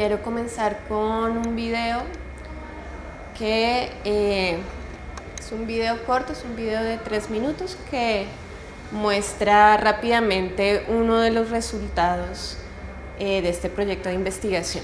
quiero comenzar con un video que es un video corto, es un video de 3 minutos que muestra rápidamente uno de los resultados de este proyecto de investigación.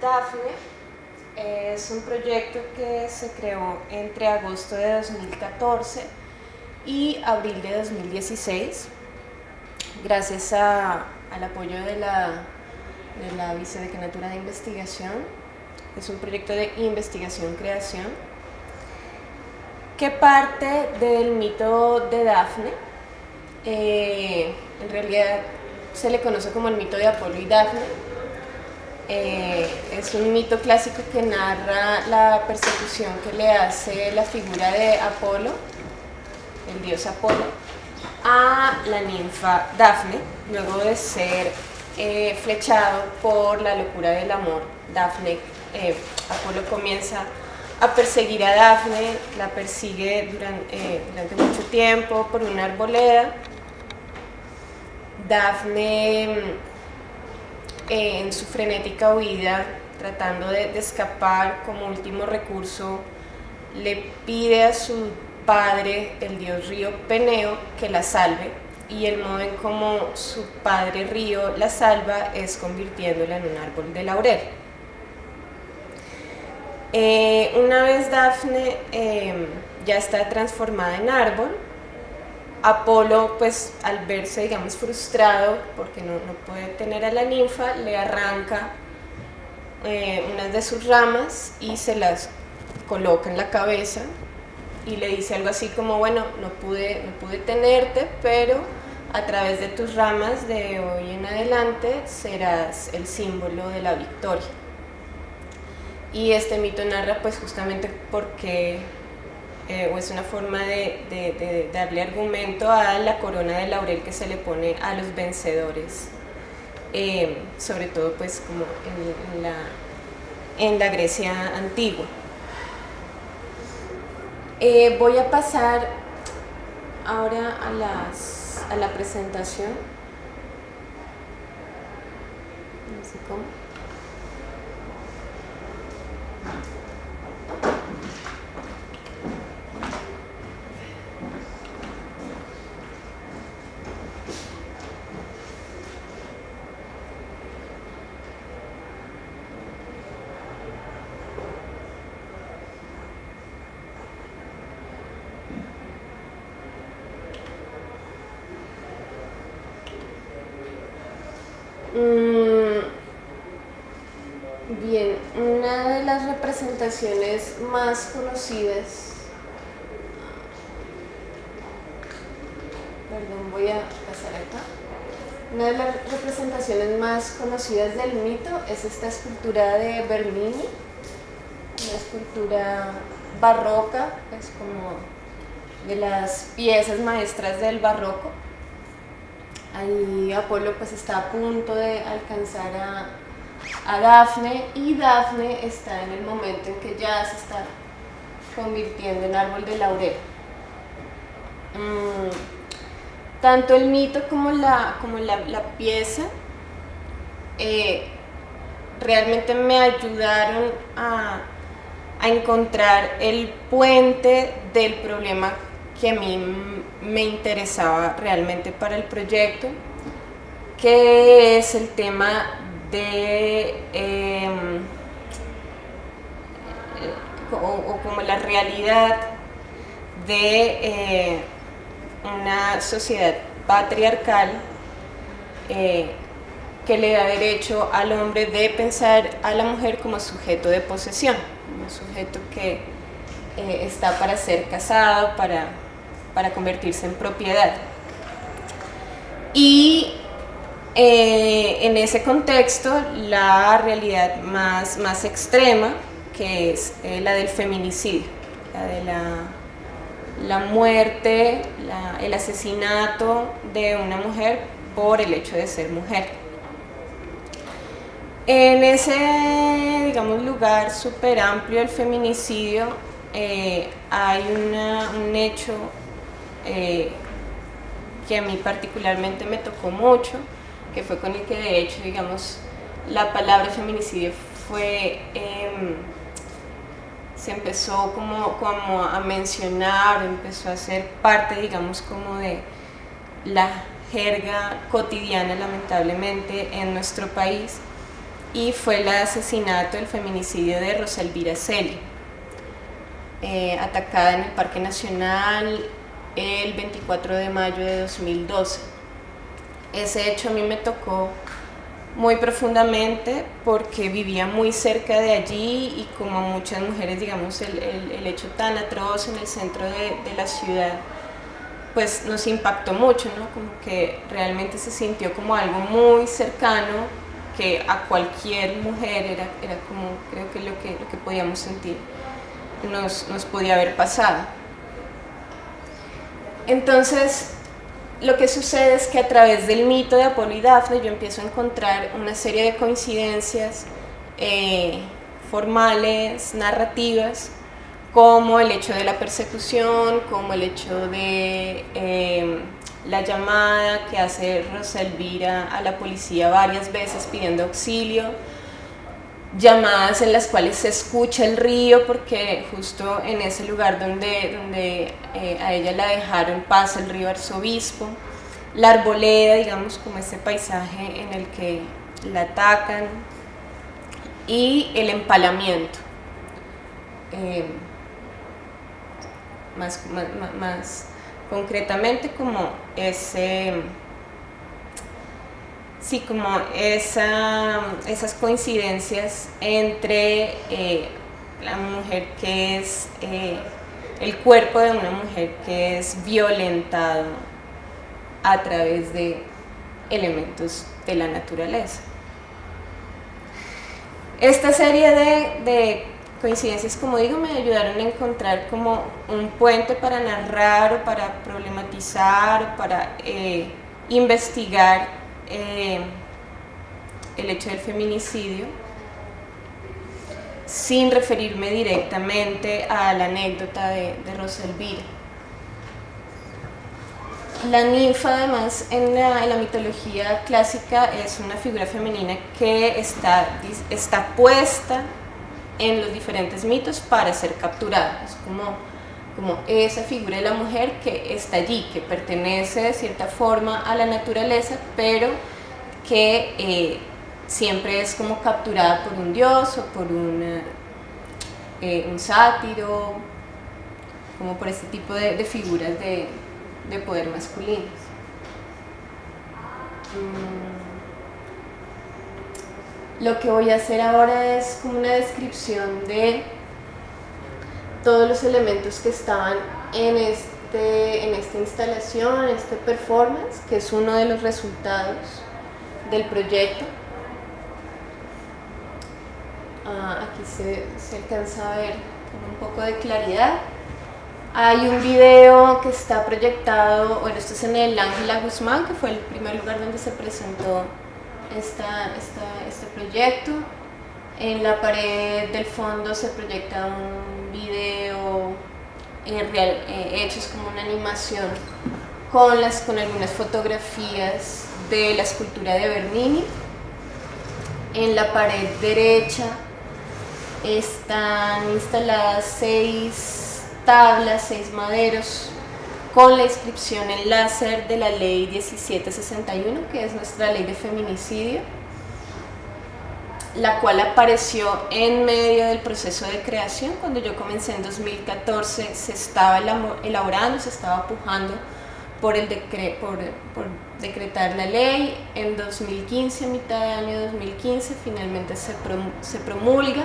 Dafne es un proyecto que se creó entre agosto de 2014 y abril de 2016, gracias al apoyo de la Vicedecanatura de Investigación. Es un proyecto de investigación-creación que parte del mito de Dafne. En realidad se le conoce como el mito de Apolo y Dafne. Es un mito clásico que narra la persecución que le hace la figura de Apolo, el dios Apolo, a la ninfa Dafne, luego de ser flechado por la locura del amor. Apolo comienza a perseguir a Dafne, la persigue durante mucho tiempo por una arboleda. Dafne, en su frenética huida, tratando de escapar como último recurso, le pide a su padre, el dios río Peneo, que la salve, y el modo en cómo su padre río la salva es convirtiéndola en un árbol de laurel. Una vez Dafne ya está transformada en árbol, Apolo, pues al verse, digamos, frustrado porque no puede tener a la ninfa, le arranca unas de sus ramas y se las coloca en la cabeza y le dice algo así como, bueno, no pude tenerte, pero a través de tus ramas de hoy en adelante serás el símbolo de la victoria. Y este mito narra pues justamente porque o es una forma de darle argumento a la corona de laurel que se le pone a los vencedores, sobre todo pues como en la Grecia antigua. Voy a pasar ahora a la presentación. No sé cómo. Bien, una de las representaciones más conocidas, perdón, voy a pasar acá. Una de las representaciones más conocidas del mito es esta escultura de Bernini, una escultura barroca, es como de las piezas maestras del barroco. Ahí Apolo pues está a punto de alcanzar a Dafne, y Dafne está en el momento en que ya se está convirtiendo en árbol de laurel. Tanto el mito como la pieza realmente me ayudaron a encontrar el puente del problema que a mí me interesaba realmente para el proyecto, que es el tema de o como la realidad de una sociedad patriarcal que le da derecho al hombre de pensar a la mujer como sujeto de posesión, como sujeto que está para ser casado, para convertirse en propiedad. Y en ese contexto, la realidad más extrema, que es la del feminicidio, la de la muerte, el asesinato de una mujer por el hecho de ser mujer. En ese, digamos, lugar súper amplio del feminicidio hay un hecho que a mí particularmente me tocó mucho, que fue con el que de hecho, digamos, la palabra feminicidio fue, se empezó como a mencionar, empezó a ser parte, digamos, como de la jerga cotidiana, lamentablemente, en nuestro país, y fue el asesinato, el feminicidio de Rosa Elvira Celi, atacada en el Parque Nacional el 24 de mayo de 2012. Ese hecho a mí me tocó muy profundamente porque vivía muy cerca de allí, y como muchas mujeres, digamos, el hecho tan atroz en el centro de la ciudad pues nos impactó mucho, ¿no? Como que realmente se sintió como algo muy cercano, que a cualquier mujer era como, creo que lo que podíamos sentir nos podía haber pasado. Entonces, lo que sucede es que a través del mito de Apolo y Dafne yo empiezo a encontrar una serie de coincidencias formales, narrativas, como el hecho de la persecución, como el hecho de la llamada que hace Rosa Elvira a la policía varias veces pidiendo auxilio, llamadas en las cuales se escucha el río, porque justo en ese lugar donde a ella la dejaron pasa el río Arzobispo, la arboleda, digamos, como ese paisaje en el que la atacan, y el empalamiento. Más concretamente como ese sí, como esas coincidencias entre la mujer que es, el cuerpo de una mujer que es violentado a través de elementos de la naturaleza. Esta serie de coincidencias, como digo, me ayudaron a encontrar como un puente para narrar o para problematizar o para investigar el hecho del feminicidio, sin referirme directamente a la anécdota de Rosa Elvira. La ninfa, además, en la mitología clásica es una figura femenina que está puesta en los diferentes mitos para ser capturada. Es como esa figura de la mujer que está allí, que pertenece de cierta forma a la naturaleza, pero que siempre es como capturada por un dios o por un sátiro, como por este tipo de figuras de poder masculinos. Lo que voy a hacer ahora es como una descripción de todos los elementos que estaban en esta instalación, en este performance, que es uno de los resultados del proyecto. Aquí se alcanza a ver con un poco de claridad. Hay un video que está proyectado, bueno, esto es en el Ángela Guzmán, que fue el primer lugar donde se presentó este proyecto. En la pared del fondo se proyecta un video hecho como una animación con algunas fotografías de la escultura de Bernini. En la pared derecha están instaladas 6 tablas, 6 maderos con la inscripción en láser de la ley 1761, que es nuestra ley de feminicidio, la cual apareció en medio del proceso de creación. Cuando yo comencé en 2014 se estaba elaborando, se estaba pujando por decretar la ley. En 2015, a mitad de año 2015, finalmente se promulga.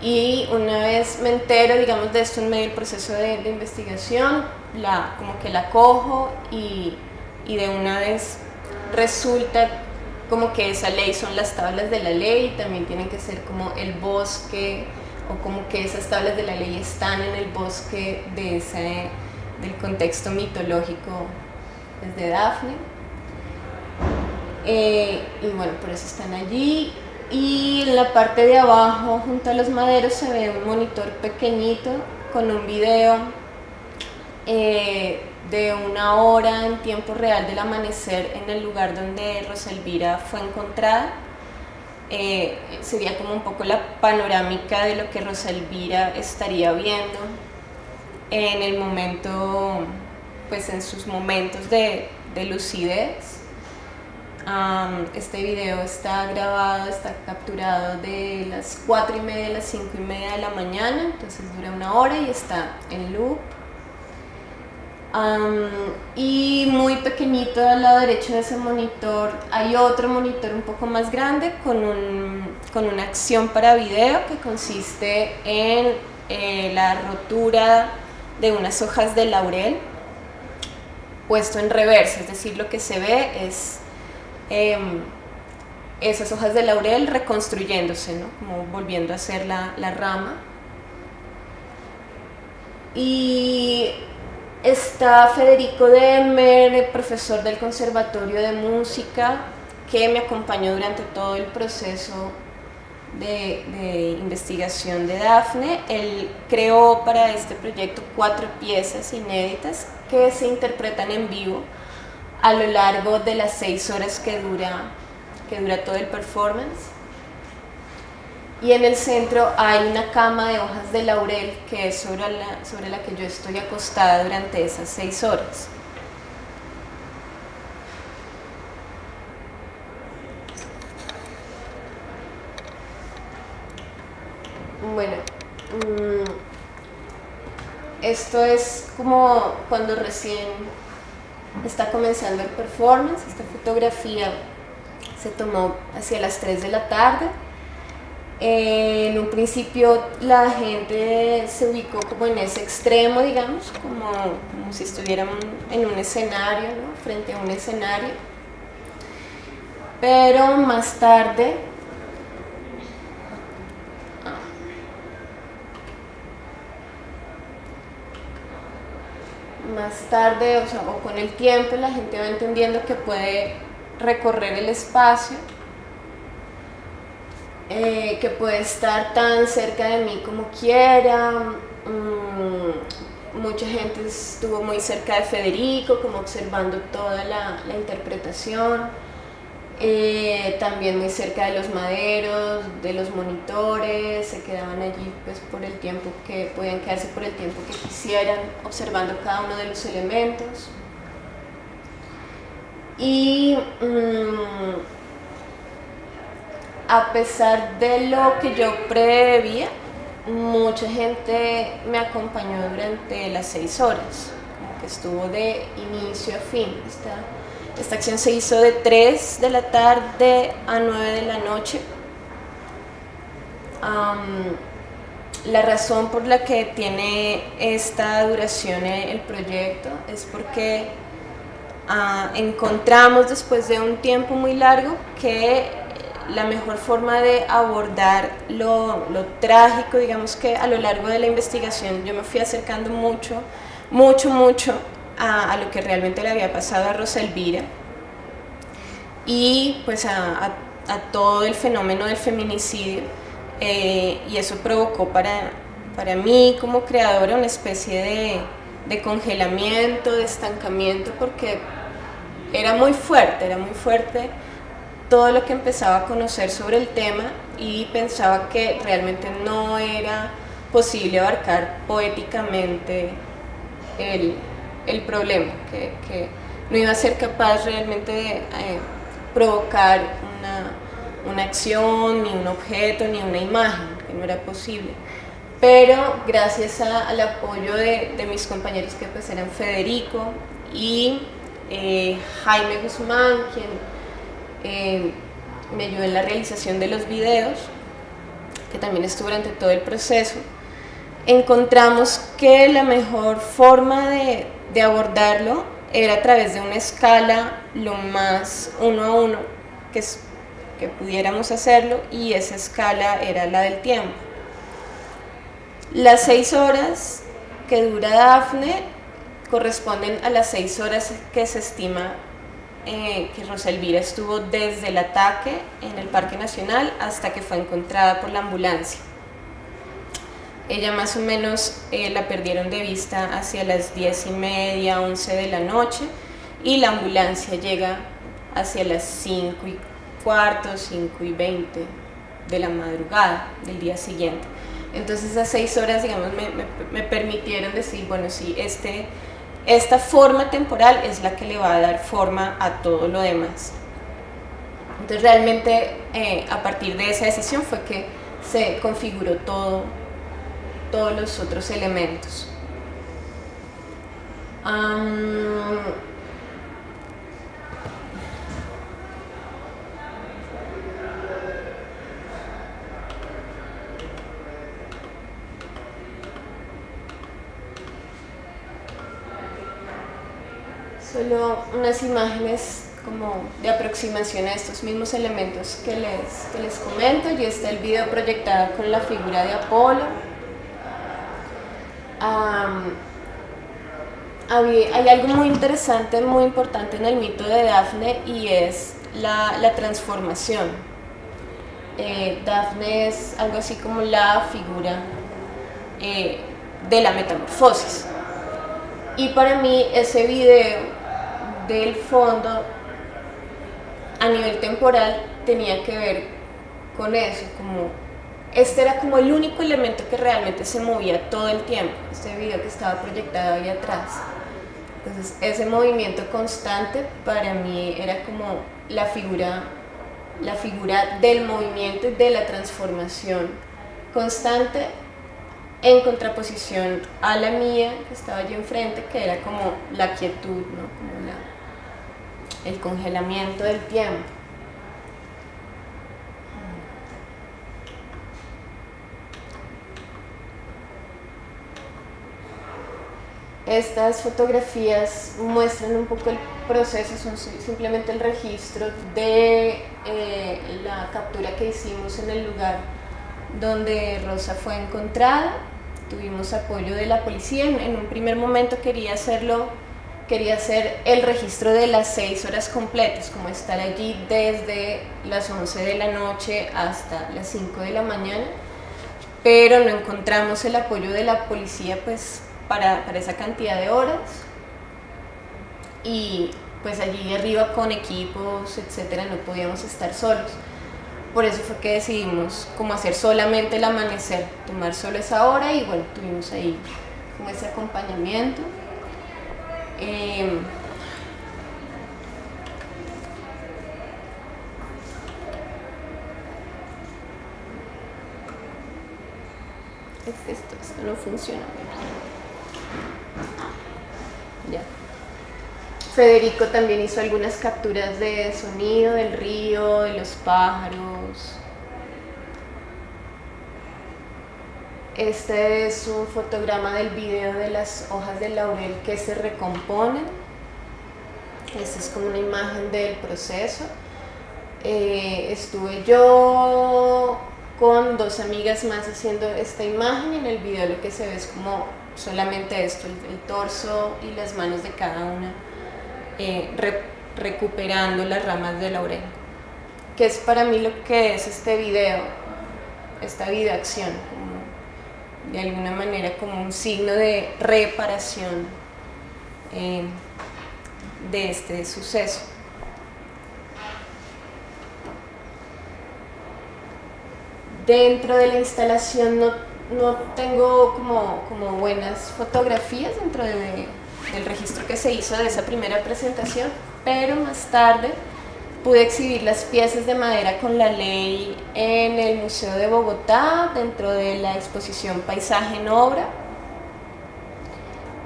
Y una vez me entero, digamos, de esto en medio del proceso de investigación, como que la cojo y de una vez resulta como que esa ley son las tablas de la ley y también tienen que ser como el bosque, o como que esas tablas de la ley están en el bosque del contexto mitológico de Dafne. Y bueno, por eso están allí. Y en la parte de abajo, junto a los maderos, se ve un monitor pequeñito con un video de 1 hora en tiempo real del amanecer en el lugar donde Rosa Elvira fue encontrada. Sería como un poco la panorámica de lo que Rosa Elvira estaría viendo en el momento, pues en sus momentos de lucidez. Este video está grabado, está capturado de las 4:30 a las 5:30 de la mañana, entonces dura 1 hora y está en loop. Y muy pequeñito al lado derecho de ese monitor hay otro monitor un poco más grande con una acción para video que consiste en la rotura de unas hojas de laurel puesto en reversa, es decir, lo que se ve es esas hojas de laurel reconstruyéndose, ¿no? Como volviendo a ser la rama. Y está Federico Demer, profesor del Conservatorio de Música, que me acompañó durante todo el proceso de investigación de Dafne. Él creó para este proyecto 4 piezas inéditas que se interpretan en vivo a lo largo de las 6 horas que dura todo el performance. Y en el centro hay una cama de hojas de laurel que es sobre la que yo estoy acostada durante esas 6 horas. Bueno, esto es como cuando recién está comenzando el performance. Esta fotografía se tomó hacia las 3 de la tarde. En un principio la gente se ubicó como en ese extremo, digamos, como si estuviéramos en un escenario, ¿no? Frente a un escenario. Pero más tarde, o con el tiempo, la gente va entendiendo que puede recorrer el espacio, que puede estar tan cerca de mí como quiera. Mucha gente estuvo muy cerca de Federico, como observando toda la interpretación. También muy cerca de los maderos, de los monitores, se quedaban allí pues por el tiempo que podían quedarse, por el tiempo que quisieran, observando cada uno de los elementos. Y a pesar de lo que yo preveía, mucha gente me acompañó durante las 6 horas, como que estuvo de inicio a fin. Esta acción se hizo de 3 de la tarde a 9 de la noche. La razón por la que tiene esta duración el proyecto es porque encontramos, después de un tiempo muy largo, que la mejor forma de abordar lo trágico, digamos que a lo largo de la investigación yo me fui acercando mucho a lo que realmente le había pasado a Rosa Elvira, y pues a todo el fenómeno del feminicidio, y eso provocó para mí como creadora una especie de congelamiento, de estancamiento, porque era muy fuerte todo lo que empezaba a conocer sobre el tema, y pensaba que realmente no era posible abarcar poéticamente el problema, que no iba a ser capaz realmente de provocar una acción, ni un objeto, ni una imagen, que no era posible. Pero gracias al apoyo de mis compañeros, que pues eran Federico y Jaime Guzmán, quien me ayudó en la realización de los videos, que también estuvo durante todo el proceso, encontramos que la mejor forma de abordarlo era a través de una escala lo más 1 a 1 que pudiéramos hacerlo, y esa escala era la del tiempo. Las 6 horas que dura Dafne corresponden a las 6 horas que se estima que Rosa Elvira estuvo desde el ataque en el Parque Nacional hasta que fue encontrada por la ambulancia. Ella más o menos la perdieron de vista hacia las 10:30, 11 de la noche, y la ambulancia llega hacia las 5:15, 5:20 de la madrugada del día siguiente. Entonces esas 6 horas, digamos, me permitieron decir, bueno, sí, esta forma temporal es la que le va a dar forma a todo lo demás. Entonces realmente a partir de esa decisión fue que se configuró todos los otros elementos. Solo unas imágenes como de aproximación a estos mismos elementos que les comento. Y está el video proyectado con la figura de Apolo. Hay algo muy interesante, muy importante en el mito de Dafne, y es la transformación. Dafne es algo así como la figura de la metamorfosis. Y para mí ese video del fondo a nivel temporal tenía que ver con eso, como este era como el único elemento que realmente se movía todo el tiempo, este video que estaba proyectado ahí atrás. Entonces ese movimiento constante para mí era como la figura del movimiento y de la transformación constante, en contraposición a la mía, que estaba allí enfrente, que era como la quietud, ¿no? Como el congelamiento del tiempo. Estas fotografías muestran un poco el proceso, son simplemente el registro de la captura que hicimos en el lugar donde Rosa fue encontrada. Tuvimos apoyo de la policía. En un primer momento quería hacer el registro de las 6 horas completas, como estar allí desde las 11 de la noche hasta las 5 de la mañana, pero no encontramos el apoyo de la policía pues para esa cantidad de horas, y pues allí arriba con equipos, etcétera, no podíamos estar solos. Por eso fue que decidimos como hacer solamente el amanecer, tomar solo esa hora, y bueno, tuvimos ahí como ese acompañamiento. Esto no funciona. Ya. Federico también hizo algunas capturas de sonido del río, de los pájaros. Este es un fotograma del video de las hojas de laurel que se recomponen. Esta es como una imagen del proceso. Estuve yo con 2 amigas más haciendo esta imagen, y en el video lo que se ve es como solamente esto, el torso y las manos de cada una recuperando las ramas de laurel, que es para mí lo que es este video, esta videoacción, como de alguna manera como un signo de reparación de este suceso. Dentro de la instalación no tengo como buenas fotografías dentro del registro que se hizo de esa primera presentación, pero más tarde pude exhibir las piezas de madera con la ley en el Museo de Bogotá, dentro de la exposición Paisaje en Obra.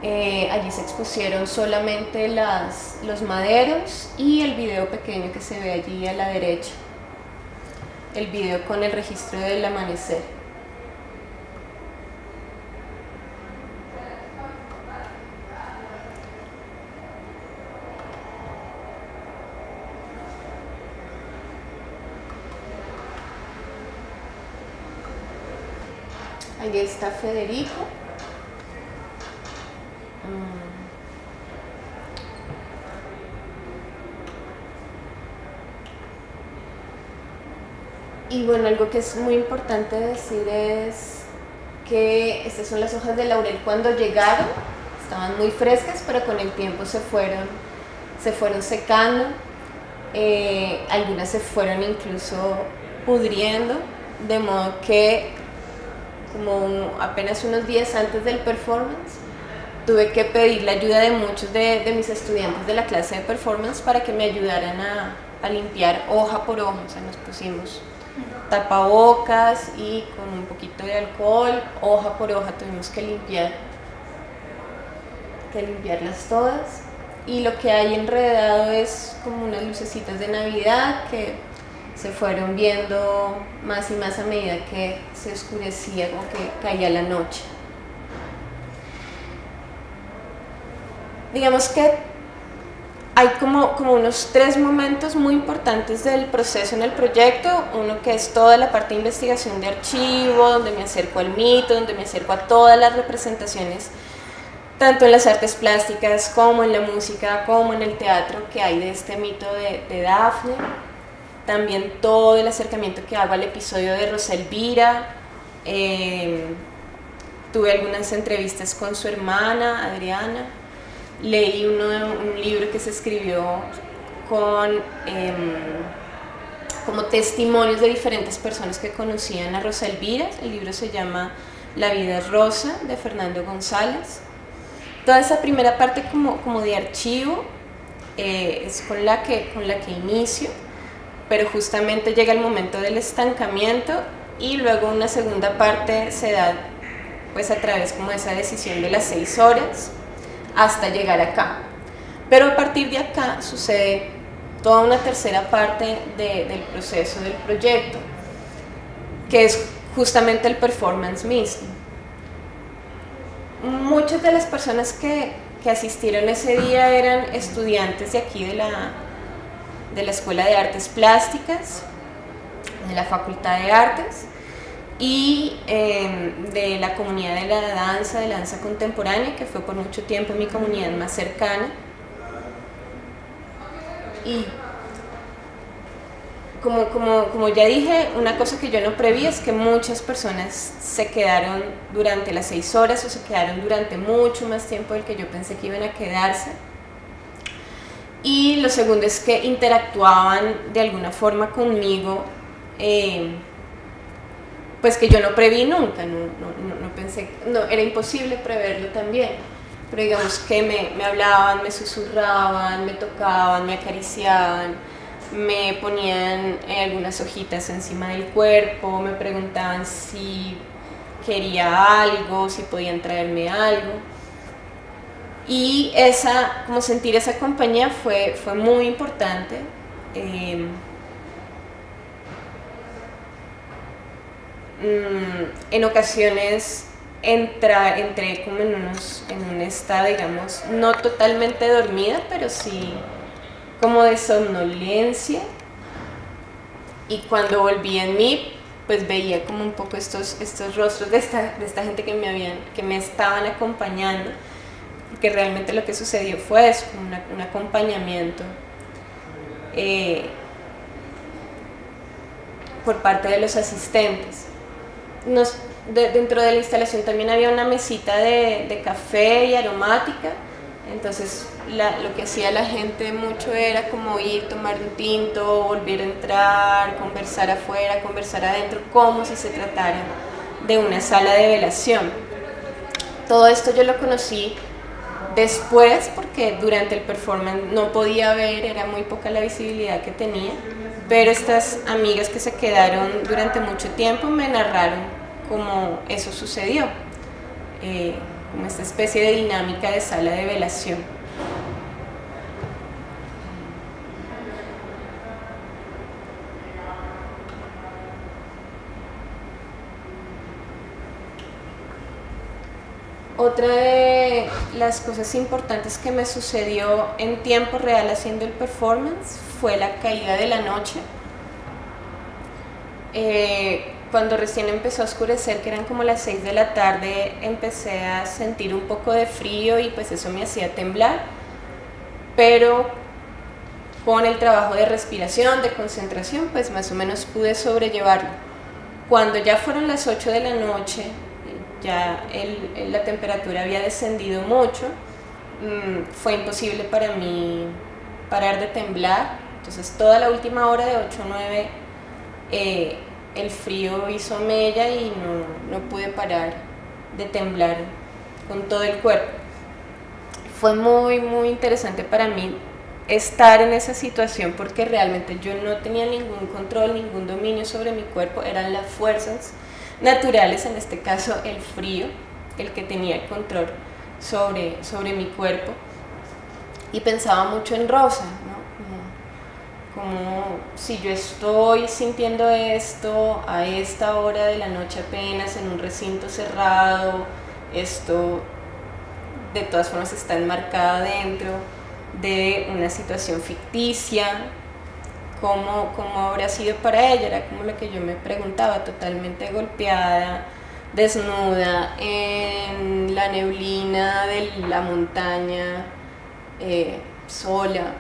Allí se expusieron solamente los maderos y el video pequeño que se ve allí a la derecha, el video con el registro del amanecer. Ahí está Federico. Y bueno, algo que es muy importante decir es que estas son las hojas de laurel cuando llegaron, estaban muy frescas, pero con el tiempo se fueron secando, algunas se fueron incluso pudriendo, de modo que como apenas unos días antes del performance tuve que pedir la ayuda de muchos de mis estudiantes de la clase de performance para que me ayudaran a limpiar hoja por hoja. O sea, nos pusimos tapabocas y con un poquito de alcohol, hoja por hoja, tuvimos que limpiarlas todas. Y lo que hay enredado es como unas lucecitas de Navidad que se fueron viendo más y más a medida que se oscurecía o que caía la noche. Digamos que hay como unos 3 momentos muy importantes del proceso en el proyecto. Uno que es toda la parte de investigación de archivo, donde me acerco al mito, donde me acerco a todas las representaciones, tanto en las artes plásticas como en la música, como en el teatro, que hay de este mito de Dafne. También todo el acercamiento que hago al episodio de Rosa Elvira. Tuve algunas entrevistas con su hermana, Adriana. Leí un libro que se escribió con como testimonios de diferentes personas que conocían a Rosa Elvira. El libro se llama La vida es rosa, de Fernando González. Toda esa primera parte como de archivo es con la que inicio, pero justamente llega el momento del estancamiento, y luego una segunda parte se da pues a través como de esa decisión de las 6 horas hasta llegar acá. Pero a partir de acá sucede toda una tercera parte del proceso del proyecto, que es justamente el performance mismo. Muchas de las personas que asistieron ese día eran estudiantes de aquí de la Escuela de Artes Plásticas, de la Facultad de Artes, y de la comunidad de la danza contemporánea, que fue por mucho tiempo mi comunidad más cercana. Y como ya dije, una cosa que yo no preví es que muchas personas se quedaron durante las 6 horas o se quedaron durante mucho más tiempo del que yo pensé que iban a quedarse. Y lo segundo es que interactuaban de alguna forma conmigo, pues que yo no preví nunca, no pensé, era imposible preverlo también, pero digamos que me hablaban, me susurraban, me tocaban, me acariciaban, me ponían algunas hojitas encima del cuerpo, me preguntaban si quería algo, si podían traerme algo. Y como sentir esa compañía fue muy importante. En ocasiones entré como en un estado, digamos, no totalmente dormida, pero sí como de somnolencia. Y cuando volví en mí, pues veía como un poco estos rostros de esta gente que me estaban acompañando, porque realmente lo que sucedió fue eso, un acompañamiento por parte de los asistentes. Dentro de la instalación también había una mesita de café y aromática, entonces lo que hacía la gente mucho era como ir, tomar un tinto, volver a entrar, conversar afuera, conversar adentro, como si se tratara de una sala de velación. Todo esto yo lo conocí después, porque durante el performance no podía ver, era muy poca la visibilidad que tenía, pero estas amigas que se quedaron durante mucho tiempo me narraron cómo eso sucedió, como esta especie de dinámica de sala de velación. Otra de las cosas importantes que me sucedió en tiempo real haciendo el performance fue la caída de la noche. Cuando recién empezó a oscurecer, que eran como las 6 de la tarde, empecé a sentir un poco de frío y pues eso me hacía temblar, pero con el trabajo de respiración, de concentración, pues más o menos pude sobrellevarlo. Cuando ya fueron las 8 de la noche, ya la temperatura había descendido mucho, fue imposible para mí parar de temblar. Entonces toda la última hora de 8 a 9 el frío hizo mella y no pude parar de temblar con todo el cuerpo. Fue muy muy interesante para mí estar en esa situación, porque realmente yo no tenía ningún control, ningún dominio sobre mi cuerpo, eran las fuerzas naturales, en este caso el frío, el que tenía el control sobre mi cuerpo. Y pensaba mucho en Rosa, ¿no? Como si yo estoy sintiendo esto a esta hora de la noche apenas en un recinto cerrado, esto de todas formas está enmarcada dentro de una situación ficticia, ¿cómo habrá sido para ella? Era como lo que yo me preguntaba, totalmente golpeada, desnuda, en la neblina de la montaña, sola.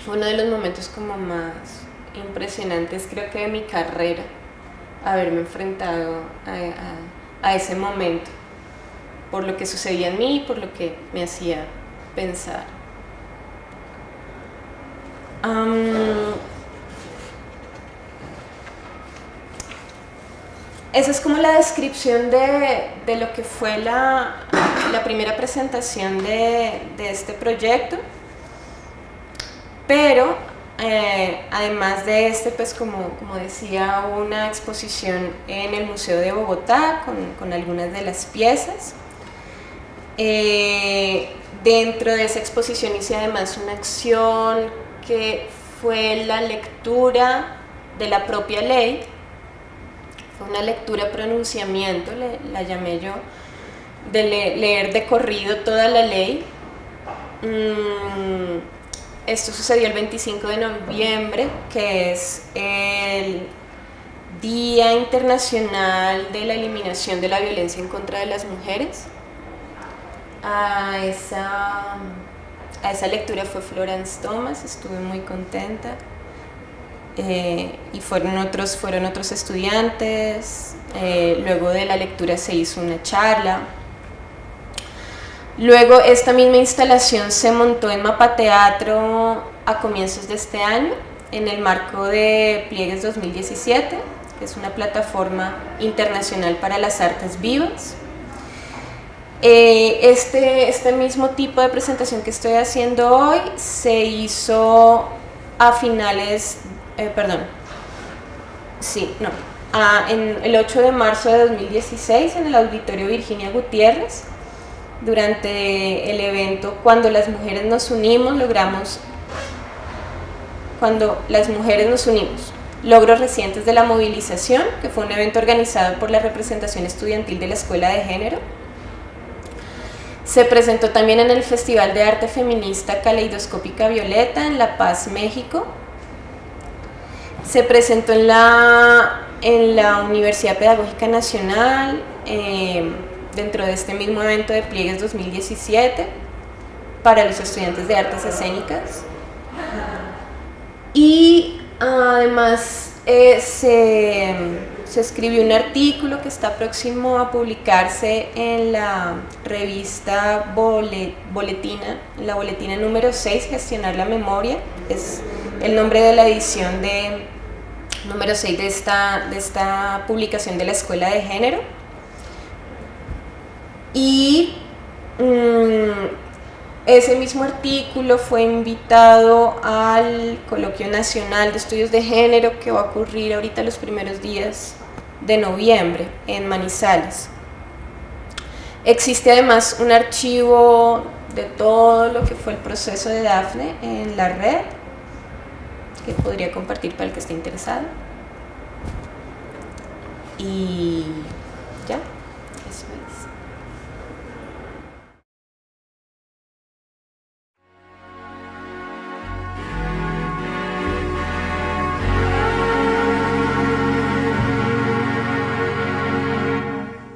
Fue uno de los momentos como más impresionantes, creo que de mi carrera, haberme enfrentado a ese momento, por lo que sucedía en mí y por lo que me hacía pensar. Esa es como la descripción de lo que fue la primera presentación de este proyecto. Pero además de pues como decía, una exposición en el Museo de Bogotá con algunas de las piezas. Dentro de esa exposición hice además una acción que fue la lectura de la propia ley. Fue una lectura pronunciamiento, la llamé yo, de leer de corrido toda la ley. Esto sucedió el 25 de noviembre, que es el Día Internacional de la Eliminación de la Violencia en contra de las Mujeres. A esa lectura fue Florence Thomas, estuve muy contenta. Y fueron otros estudiantes. Luego de la lectura se hizo una charla. Luego esta misma instalación se montó en Mapateatro a comienzos de este año, en el marco de Pliegues 2017, que es una plataforma internacional para las artes vivas. Este mismo tipo de presentación que estoy haciendo hoy se hizo a finales, en el 8 de marzo de 2016 en el Auditorio Virginia Gutiérrez. Durante el evento Cuando las mujeres nos unimos, logros recientes de la movilización, que fue un evento organizado por la representación estudiantil de la Escuela de Género. Se presentó también en el Festival de Arte Feminista Caleidoscópica Violeta en La Paz, México. Se presentó en la Universidad Pedagógica Nacional, dentro de este mismo evento de Pliegues 2017 para los estudiantes de artes escénicas. Y además se escribió un artículo que está próximo a publicarse en la revista Boletina, en la boletina número 6, Gestionar la Memoria, es el nombre de la edición número 6 de esta publicación de la Escuela de Género. Y ese mismo artículo fue invitado al Coloquio Nacional de Estudios de Género, que va a ocurrir ahorita los primeros días de noviembre en Manizales. Existe además un archivo de todo lo que fue el proceso de Dafne en la red, que podría compartir para el que esté interesado. Y